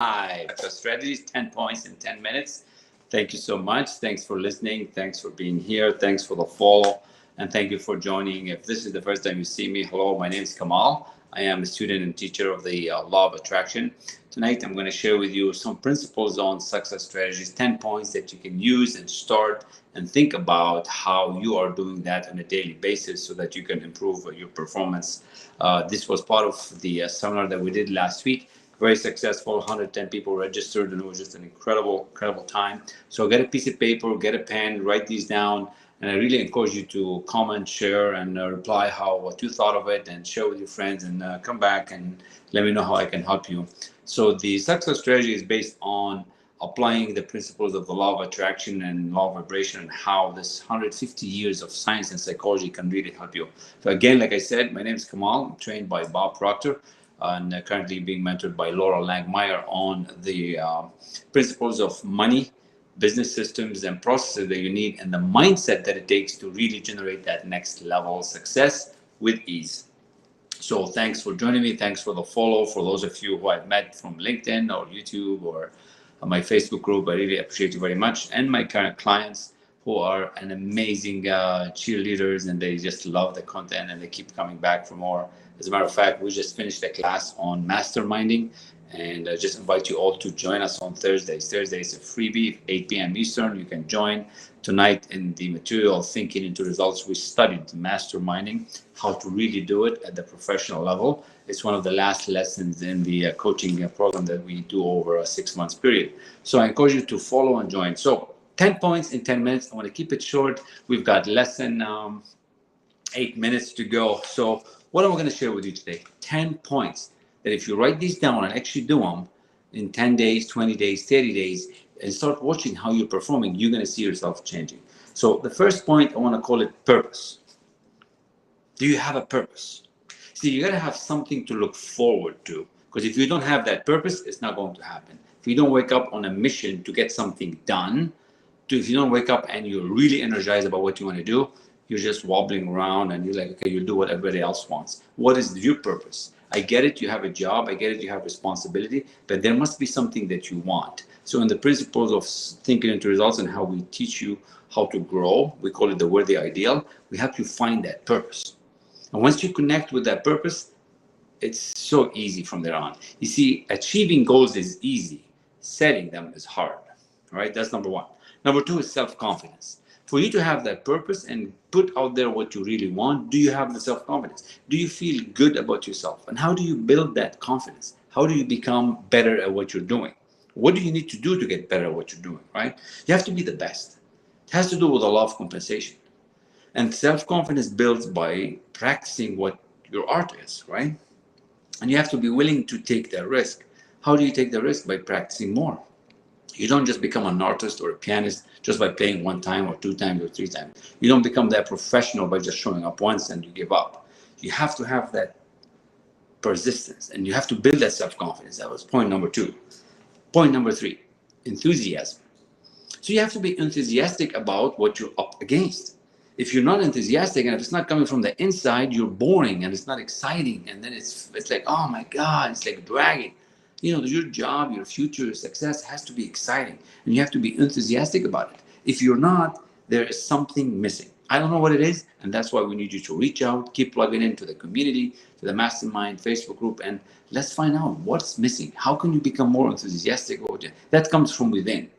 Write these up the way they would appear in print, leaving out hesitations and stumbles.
Success strategies, 10 points in 10 minutes. Thank you so much. Thanks for listening. Thanks for being here. Thanks for the follow. And thank you for joining. If this is the first time you see me, hello, my name is Kamal. I am a student and teacher of the Law of Attraction. Tonight, I'm going to share with you some principles on success strategies, 10 points that you can use and start and think about how you are doing that on a daily basis so that you can improve your performance. This was part of the seminar that we did last week. Very successful, 110 people registered, and it was just an incredible time. So get a piece of paper, get a pen, write these down, and I really encourage you to comment, share, and reply what you thought of it, and share with your friends, and come back and let me know how I can help you. So the success strategy is based on applying the principles of the law of attraction and law of vibration, and how this 150 years of science and psychology can really help you. So again, like I said, my name is Kamal. I'm trained by Bob Proctor, and currently being mentored by Laura Langmeyer on the principles of money, business systems, and processes that you need, and the mindset that it takes to really generate that next level success with ease. So thanks for joining me. Thanks for the follow. For those of you who I've met from LinkedIn or YouTube or my Facebook group, I really appreciate you very much. And my current clients who are an amazing cheerleaders, and they just love the content and they keep coming back for more. As a matter of fact, we just finished a class on masterminding, and I just invite you all to join us on Thursdays. Thursday is a freebie, 8 p.m. Eastern. You can join. Tonight in the material Thinking into Results, we studied masterminding, how to really do it at the professional level. It's one of the last lessons in the coaching program that we do over a 6 months period. So I encourage you to follow and join. So 10 points in 10 minutes. I want to keep it short. We've got less than 8 minutes to go. So what am I going to share with you today? 10 points that if you write these down and actually do them in 10 days, 20 days, 30 days, and start watching how you're performing, you're going to see yourself changing. So the first point, I want to call it purpose. Do you have a purpose? See, you got to have something to look forward to, because if you don't have that purpose, it's not going to happen. If you don't wake up on a mission to get something done, if you don't wake up and you're really energized about what you want to do, you're just wobbling around and you're like, okay, you'll do what everybody else wants. What is your purpose? I get it, you have a job, I get it, you have responsibility, but there must be something that you want. So in the principles of thinking into results and how we teach you how to grow, we call it the worthy ideal, we help you find that purpose. And once you connect with that purpose, it's so easy from there on. You see, achieving goals is easy, setting them is hard. All right, that's number one. Number two is self-confidence. For you to have that purpose and put out there what you really want, do you have the self-confidence? Do you feel good about yourself? And how do you build that confidence? How do you become better at what you're doing? What do you need to do to get better at what you're doing, right? You have to be the best. It has to do with the law of compensation. And self-confidence builds by practicing what your art is, right? And you have to be willing to take that risk. How do you take the risk? By practicing more. You don't just become an artist or a pianist just by playing one time or two times or three times. You don't become that professional by just showing up once and you give up. You have to have that persistence, and you have to build that self-confidence. That was point number two. Point number three, enthusiasm. So you have to be enthusiastic about what you're up against. If you're not enthusiastic, and if it's not coming from the inside, you're boring and it's not exciting. And then it's like, oh my God, it's like bragging. You know, your job, your future, your success has to be exciting, and you have to be enthusiastic about it. If you're not, there is something missing. I don't know what it is, and that's why we need you to reach out, keep plugging into the community, to the mastermind Facebook group, and let's find out what's missing. How can you become more enthusiastic about it? That comes from within. It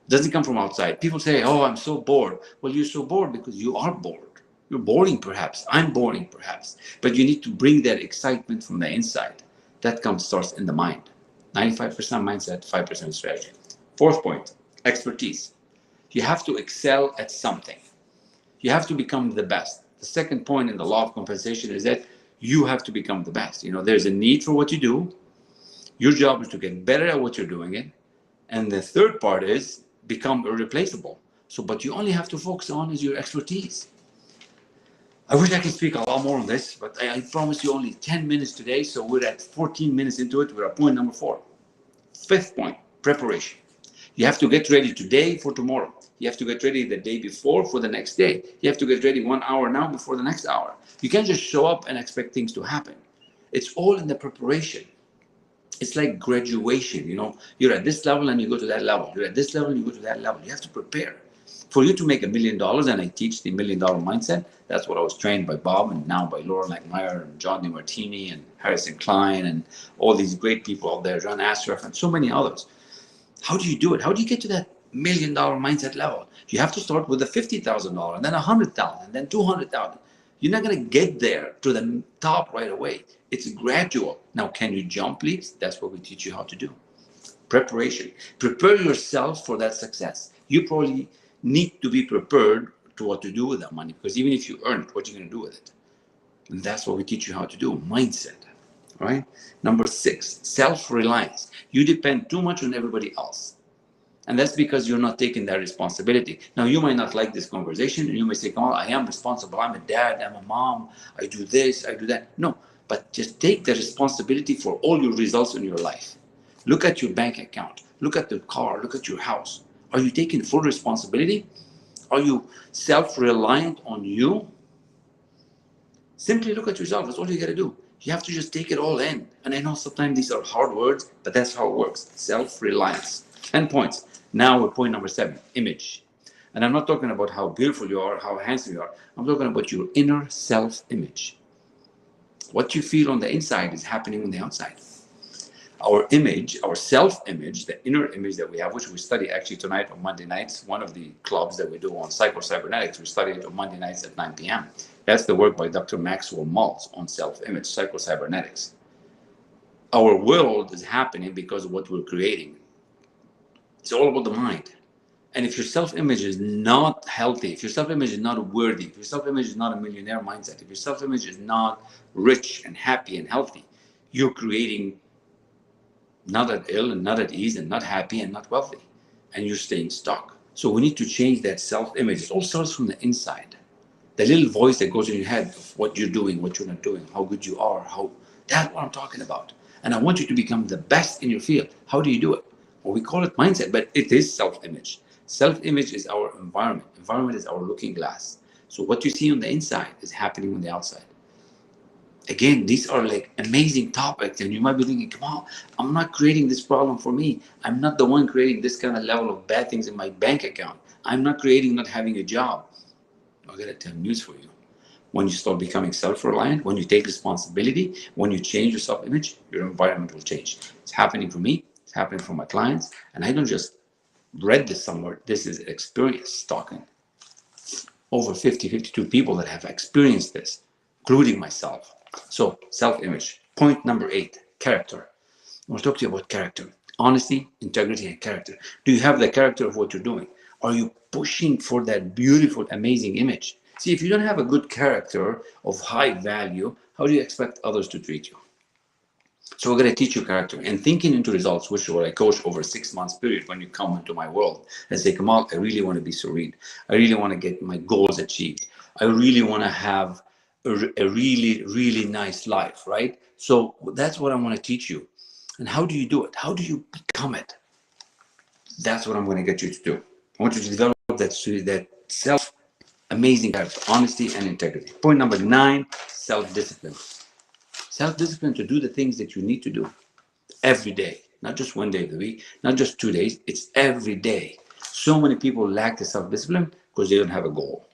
doesn't come from outside. People say, oh, I'm so bored. Well, you're so bored because you are bored. You're boring perhaps. I'm boring perhaps. But you need to bring that excitement from the inside. That starts in the mind. 95% mindset, 5% strategy. Fourth point, expertise. You have to excel at something. You have to become the best. The second point in the law of compensation is that you have to become the best. You know, there's a need for what you do. Your job is to get better at what you're doing it. And the third part is become irreplaceable. So, but you only have to focus on is your expertise. I wish I could speak a lot more on this, but I promise you only 10 minutes today. So we're at 14 minutes into it. We're at point number 4. Fifth point, preparation. You have to get ready today for tomorrow. You have to get ready the day before for the next day. You have to get ready 1 hour now before the next hour. You can't just show up and expect things to happen. It's all in the preparation. It's like graduation, you're at this level and you go to that level. You're at this level and you go to that level. You have to prepare. For you to make $1 million, and I teach the $1 million mindset, that's what I was trained by Bob and now by Laura Lackmeyer and John DeMartini and Harrison Klein and all these great people out there, John Ashraf and so many others. How do you do it? How do you get to that $1 million mindset level? You have to start with the $50,000 and then $100,000 and then $200,000. You're not going to get there to the top right away. It's gradual. Now, can you jump leaps? That's what we teach you how to do. Preparation. Prepare yourself for that success. You probably need to be prepared to what to do with that money, because even if you earn it, what are you going to do with it? And that's what we teach you how to do. Mindset. Right? Number 6, self-reliance. You depend too much on everybody else. And that's because you're not taking that responsibility. Now, you might not like this conversation, and you may say, "Oh, I am responsible. I'm a dad. I'm a mom. I do this. I do that." No, but just take the responsibility for all your results in your life. Look at your bank account. Look at the car. Look at your house. Are you taking full responsibility? Are you self-reliant on you? Simply look at yourself. That's all you got to do. You have to just take it all in. And I know sometimes these are hard words, but that's how it works. Self-reliance. 10 points. Now we're point number 7, image. And I'm not talking about how beautiful you are, how handsome you are. I'm talking about your inner self-image. What you feel on the inside is happening on the outside. Our image, our self-image, the inner image that we have, which we study actually tonight on Monday nights, one of the clubs that we do on psycho-cybernetics, we study it on Monday nights at 9 p.m. That's the work by Dr. Maxwell Maltz on self-image, psycho-cybernetics. Our world is happening because of what we're creating. It's all about the mind. And if your self-image is not healthy, if your self-image is not worthy, if your self-image is not a millionaire mindset, if your self-image is not rich and happy and healthy, you're creating not at ill and not at ease and not happy and not wealthy. And you're staying stuck. So we need to change that self-image. It all starts from the inside. The little voice that goes in your head of what you're doing, what you're not doing, how good you are, that's what I'm talking about. And I want you to become the best in your field. How do you do it? Well, we call it mindset, but it is self-image. Self-image is our environment. Environment is our looking glass. So what you see on the inside is happening on the outside. Again, these are like amazing topics, and you might be thinking, come on, I'm not creating this problem for me. I'm not the one creating this kind of level of bad things in my bank account. I'm not creating not having a job. I got to tell news for you. When you start becoming self-reliant, when you take responsibility, when you change your self-image, your environment will change. It's happening for me. It's happening for my clients. And I don't just read this somewhere. This is experience talking. Over 52 people that have experienced this, including myself. So, self-image. Point number 8, character. I want to talk to you about character. Honesty, integrity, and character. Do you have the character of what you're doing? Are you pushing for that beautiful, amazing image? See, if you don't have a good character of high value, how do you expect others to treat you? So we're going to teach you character and thinking into results, which is what I coach over a 6 months period when you come into my world and say, Kamal, I really want to be serene. I really want to get my goals achieved. I really want to have a really, really nice life, right? So that's what I want to teach you. And how do you do it? How do you become it? That's what I'm going to get you to do. I want you to develop that self-amazing character, honesty and integrity. Point number 9, self-discipline. Self-discipline to do the things that you need to do every day, not just one day of the week, not just 2 days, it's every day. So many people lack the self-discipline because they don't have a goal.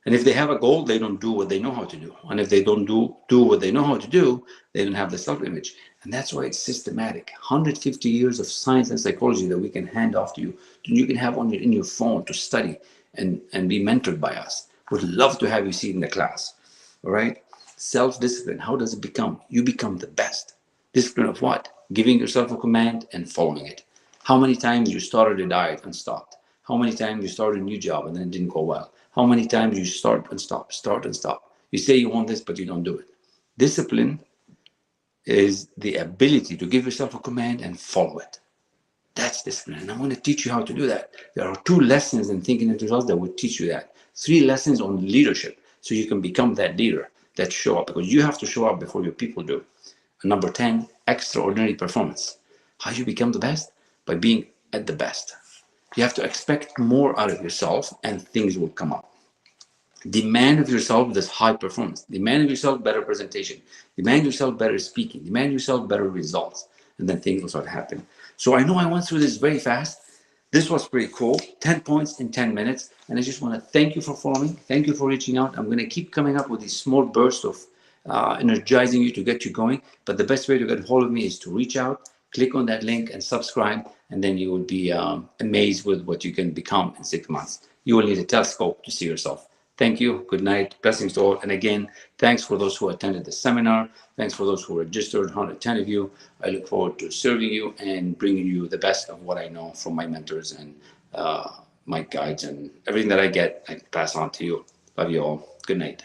And if they have a goal, they don't do what they know how to do. And if they don't do what they know how to do, they don't have the self-image. And that's why it's systematic. 150 years of science and psychology that we can hand off to you, you can have in your phone to study and be mentored by us. Would love to have you see in the class. All right? Self-discipline, how does it become? You become the best. Discipline of what? Giving yourself a command and following it. How many times you started a diet and stopped? How many times you started a new job and then it didn't go well? How many times you start and stop? You say you want this, but you don't do it. Discipline is the ability to give yourself a command and follow it. That's discipline. And I'm going to teach you how to do that. There are 2 lessons in thinking into results that will teach you that. 3 lessons on leadership so you can become that leader that show up, because you have to show up before your people do. And number 10, extraordinary performance. How you become the best? By being at the best. You have to expect more out of yourself and things will come up. Demand of yourself this high performance. Demand of yourself better presentation. Demand yourself better speaking. Demand yourself better results. and then things will start happening. So I know I went through this very fast. This was pretty cool. 10 points in 10 minutes. And I just want to thank you for following. Thank you for reaching out. I'm going to keep coming up with these small bursts of energizing you to get you going. But the best way to get a hold of me is to reach out, click on that link and subscribe. And then you will be amazed with what you can become in 6 months. You will need a telescope to see yourself. Thank you. Good night. Blessings to all. And again, thanks for those who attended the seminar. Thanks for those who registered, 110 of you. I look forward to serving you and bringing you the best of what I know from my mentors and my guides, and everything that I get, I pass on to you. Love you all. Good night.